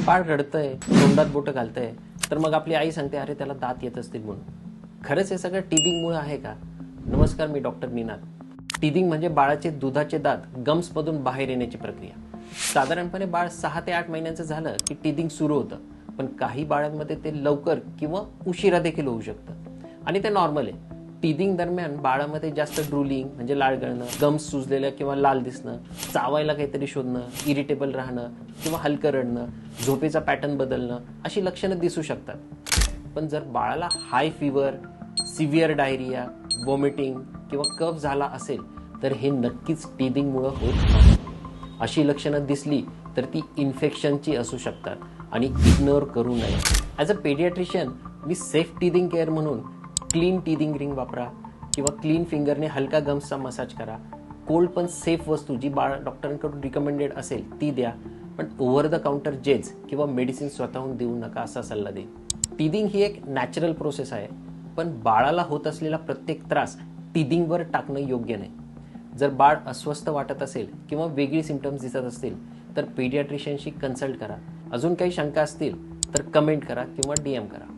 बाळ रडतंय, तोंडात बोटं घालतंय, तर मग आपली आई सांगते अरे त्याला दात येत असतील म्हणून. खरंच हे सगळं टीथिंगमुळे आहे का? नमस्कार, मी डॉक्टर निनाद. टीथिंग म्हणजे बाळाचे दुधाचे दात गम्समधून बाहेर येण्याची प्रक्रिया. साधारणपणे बाळ 6 ते 8 महिन्यांचं झालं की टीथिंग सुरू होतं, पण काही बाळांमध्ये ते लवकर किंवा उशिरा देखील होऊ शकतं आणि ते नॉर्मल आहे. टीथिंग दरम्यान बाळामध्ये जास्त ड्रुलिंग म्हणजे लाळ गळणं, गम्स सुजलेलं किंवा लाल दिसणं, चावायला काहीतरी शोधणं, इरिटेबल राहणं किंवा हलकं रडणं, झोपेचा पॅटर्न बदलणं अशी लक्षणं दिसू शकतात. पण जर बाळाला हाय फीवर, सिव्हिअर डायरिया, वॉमिटिंग किंवा कफ झाला असेल तर हे नक्कीच टीथिंगमुळे होत नाही. अशी लक्षणं दिसली तर ती इन्फेक्शनची असू शकतात आणि इग्नोर करू नये. As a paediatrician me safe teething care म्हणून क्लीन टीथिंग रिंग वापरा किंवा क्लीन फिंगरने हलका गम्सचा मसाज करा. कोल्ड पण सेफ वस्तू जी बाळ डॉक्टरांकडून रिकमेंडेड असेल ती द्या, पण ओव्हर द काउंटर जेल्स किंवा मेडिसिन स्वतःहून देऊ नका असा सल्ला देईन. टीथिंग ही एक नॅचरल प्रोसेस आहे, पण बाळाला होत असलेला प्रत्येक त्रास टीथिंगवर टाकणं योग्य नाही. जर बाळ अस्वस्थ वाटत असेल किंवा वेगळी सिम्पटम्स दिसत असतील तर पेडियाट्रिशियनशी कन्सल्ट करा. अजून काही शंका असतील तर कमेंट करा किंवा DM करा.